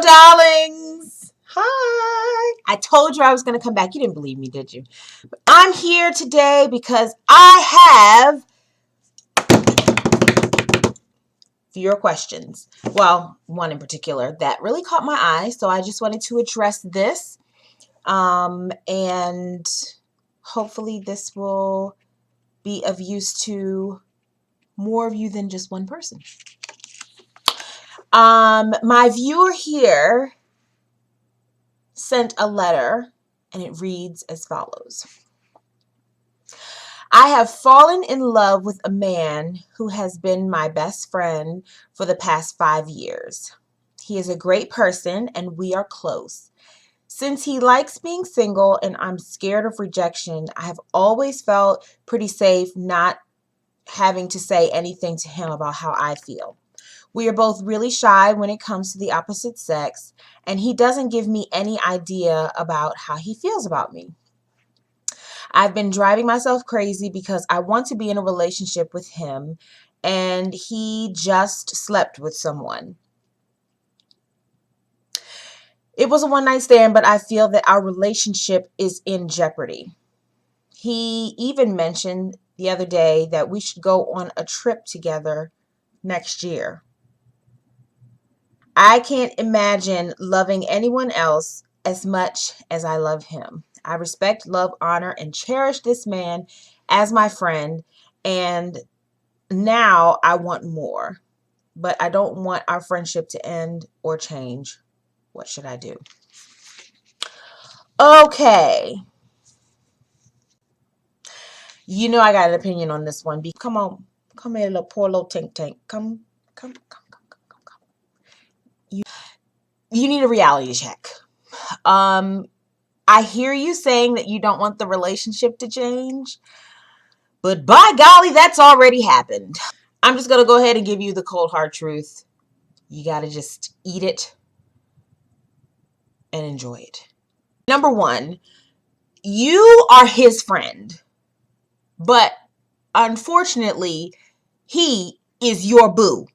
darlings. Hi. I told you I was going to come back. You didn't believe me, did you? But I'm here today because I have your questions. Well, one in particular that really caught my eye, so I just wanted to address this. And hopefully this will be of use to more of you than just one person. My viewer here sent a letter, and it reads as follows. I have fallen in love with a man who has been my best friend for the past 5 years. He is a great person and we are close. Since he likes being single and I'm scared of rejection, I have always felt pretty safe not having to say anything to him about how I feel. We are both really shy when it comes to the opposite sex, and he doesn't give me any idea about how he feels about me. I've been driving myself crazy because I want to be in a relationship with him, and he just slept with someone. It was a one-night stand, but I feel that our relationship is in jeopardy. He even mentioned the other day that we should go on a trip together next year. I can't imagine loving anyone else as much as I love him. I respect, love, honor, and cherish this man as my friend, and now I want more. But I don't want our friendship to end or change. What should I do? Okay. You know I got an opinion on this one. Come on. Come here, little poor little tank. Come. You need a reality check. I hear you saying that you don't want the relationship to change, but by golly, that's already happened. I'm just going to go ahead and give you the cold hard truth. You got to just eat it and enjoy it. Number one, you are his friend, but unfortunately, he is your boo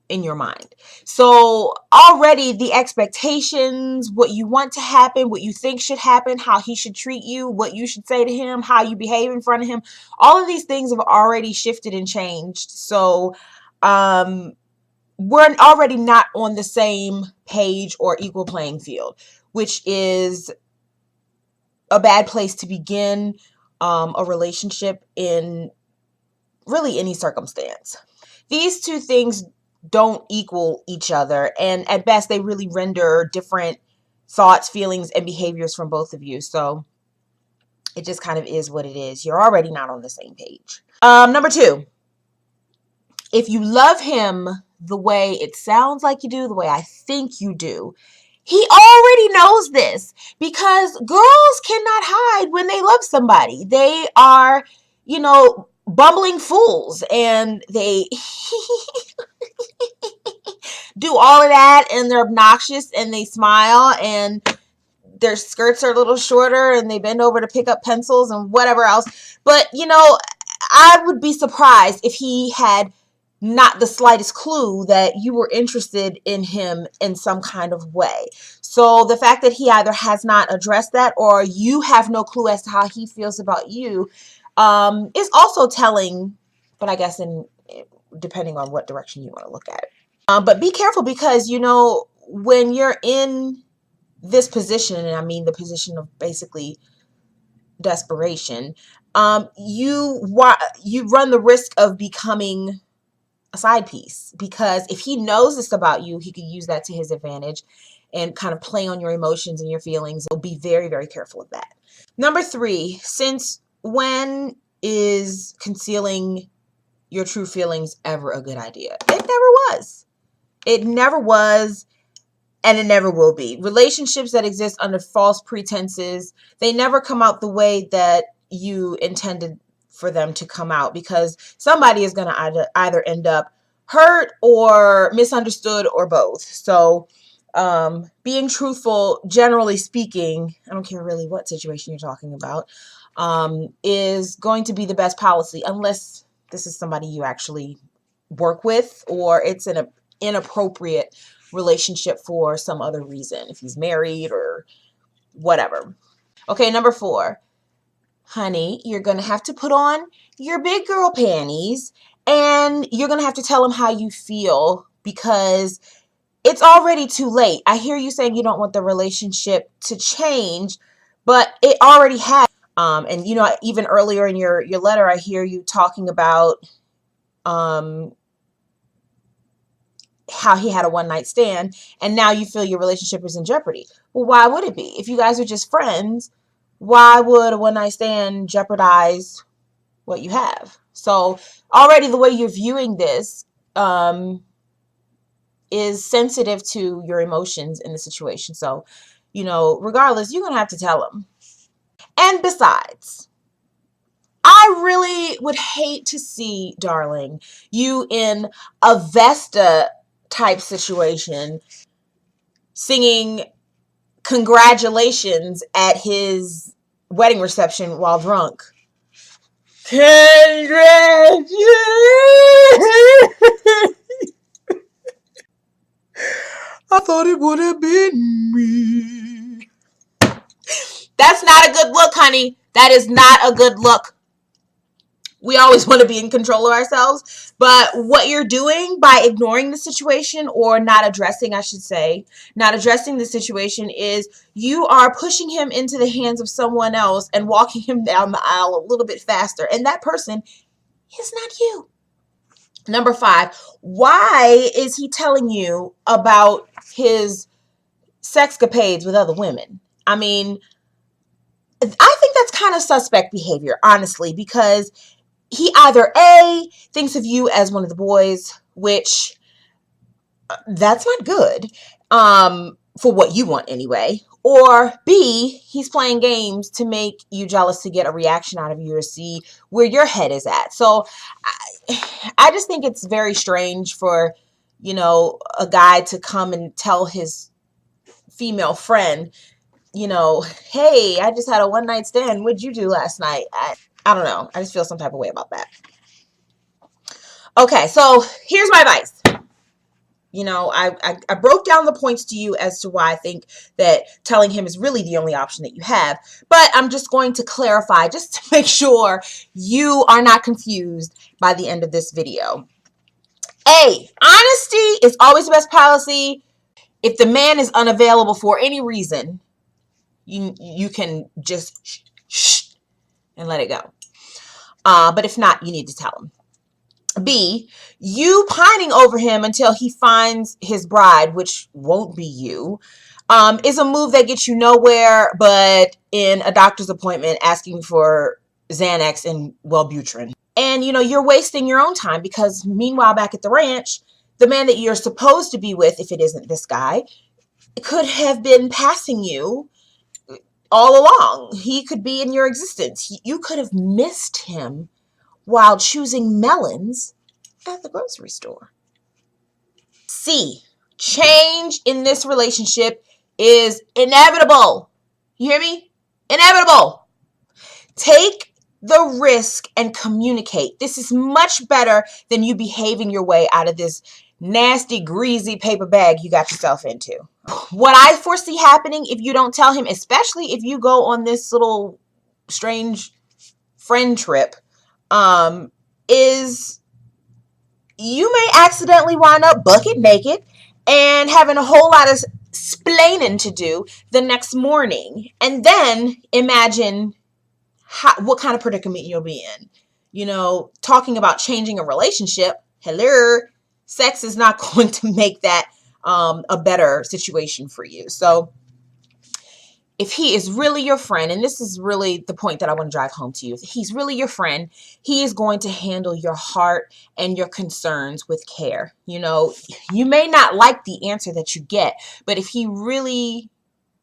in your mind. So already the expectations, what you want to happen, what you think should happen, how he should treat you, what you should say to him, how you behave in front of him, all of these things have already shifted and changed. So we're already not on the same page or equal playing field, which is a bad place to begin a relationship in really any circumstance. These two things don't equal each other, and at best they really render different thoughts, feelings, and behaviors from both of you. So it just kind of is what it is. You're already not on the same page. Number two, if you love him the way it sounds like you do, the way I think you do, he already knows this, because girls cannot hide when they love somebody. They are, bumbling fools, and they do all of that, and they're obnoxious, and they smile, and their skirts are a little shorter, and they bend over to pick up pencils and whatever else. But, I would be surprised if he had not the slightest clue that you were interested in him in some kind of way. So the fact that he either has not addressed that, or you have no clue as to how he feels about you, is also telling, but I guess depending on what direction you want to look at it. But be careful, because, when you're in this position, and I mean the position of basically desperation, you run the risk of becoming a side piece, because if he knows this about you, he could use that to his advantage and kind of play on your emotions and your feelings. So be very, very careful of that. Number three, since when is concealing your true feelings ever a good idea? It never was. It never was, and it never will be. Relationships that exist under false pretenses, they never come out the way that you intended for them to come out, because somebody is going to either end up hurt or misunderstood, or both. So being truthful, generally speaking, I don't care really what situation you're talking about, is going to be the best policy, unless this is somebody you actually work with, or it's an inappropriate relationship for some other reason, if he's married or whatever. Okay, number 4. Honey, you're going to have to put on your big girl panties and you're going to have to tell him how you feel because it's already too late. I hear you saying you don't want the relationship to change, but it already has. And you know, even earlier in your letter, I hear you talking about how he had a one-night stand and now you feel your relationship is in jeopardy. Well, why would it be? If you guys are just friends, why would a one-night stand jeopardize what you have? So already the way you're viewing this is sensitive to your emotions in the situation. So, you know, regardless, you're going to have to tell him. And besides, I really would hate to see, darling, you in a Vesta type situation singing congratulations at his wedding reception while drunk. Congratulations! I thought it would have been me. That's not a good look, honey. That is not a good look. We always want to be in control of ourselves, but what you're doing by ignoring the situation or not addressing, I should say, not addressing the situation is you are pushing him into the hands of someone else and walking him down the aisle a little bit faster. And that person is not you. Number 5, why is he telling you about his sexcapades with other women? I mean, I think that's kind of suspect behavior, honestly, because he either A, thinks of you as one of the boys, which that's not good for what you want anyway, or B, he's playing games to make you jealous to get a reaction out of you or see where your head is at. So I just think it's very strange for, you know, a guy to come and tell his female friend, you know, hey, I just had a one-night stand. What'd you do last night? I don't know. I just feel some type of way about that. Okay, so here's my advice. You know, I broke down the points to you as to why I think that telling him is really the only option that you have. But I'm just going to clarify just to make sure you are not confused by the end of this video. A, honesty is always the best policy. If the man is unavailable for any reason, you can just shh and let it go. But if not, you need to tell him. B, you pining over him until he finds his bride, which won't be you, is a move that gets you nowhere but in a doctor's appointment asking for Xanax and Wellbutrin. And, you know, you're wasting your own time because meanwhile back at the ranch, the man that you're supposed to be with, if it isn't this guy, could have been passing you all along. He could be in your existence. You could have missed him while choosing melons at the grocery store. C, change in this relationship is inevitable. You hear me? Inevitable. Take the risk and communicate. This is much better than you behaving your way out of this nasty, greasy paper bag you got yourself into. What I foresee happening if you don't tell him, especially if you go on this little strange friend trip, is you may accidentally wind up bucket naked and having a whole lot of splaining to do the next morning. And then imagine what kind of predicament you'll be in. You know, talking about changing a relationship, hello, sex is not going to make that a better situation for you. So if he is really your friend, and this is really the point that I want to drive home to you, if he's really your friend, he is going to handle your heart and your concerns with care. You know, you may not like the answer that you get, but if he really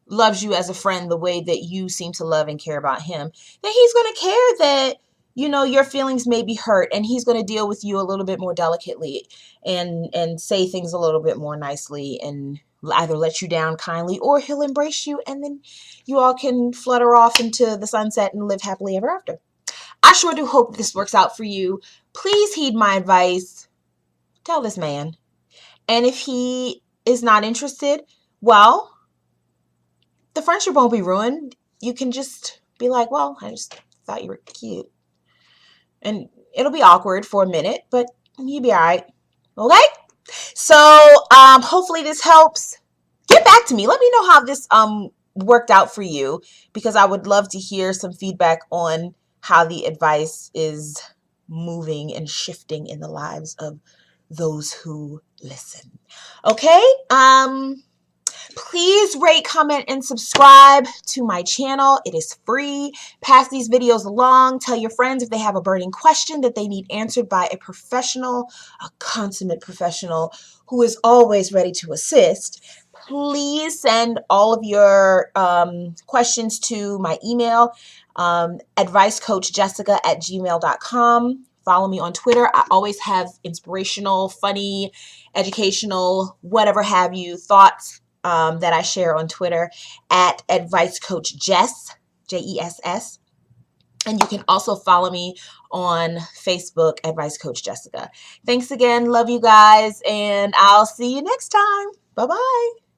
loves you as a friend the way that you seem to love and care about him, then he's going to care that, you know, your feelings may be hurt, and he's going to deal with you a little bit more delicately and say things a little bit more nicely and either let you down kindly or he'll embrace you, and then you all can flutter off into the sunset and live happily ever after. I sure do hope this works out for you. Please heed my advice. Tell this man. And if he is not interested, well, the friendship won't be ruined. You can just be like, well, I just thought you were cute. And it'll be awkward for a minute, but you'll be all right. Okay? So hopefully this helps. Get back to me. Let me know how this worked out for you, because I would love to hear some feedback on how the advice is moving and shifting in the lives of those who listen. Okay? Please rate, comment, and subscribe to my channel. It is free. Pass these videos along. Tell your friends if they have a burning question that they need answered by a professional, a consummate professional who is always ready to assist. Please send all of your questions to my email, advicecoachjessica@gmail.com. Follow me on Twitter. I always have inspirational, funny, educational, whatever have you, thoughts that I share on Twitter at Advice Coach Jess, Jess. And you can also follow me on Facebook, Advice Coach Jessica. Thanks again. Love you guys. And I'll see you next time. Bye-bye.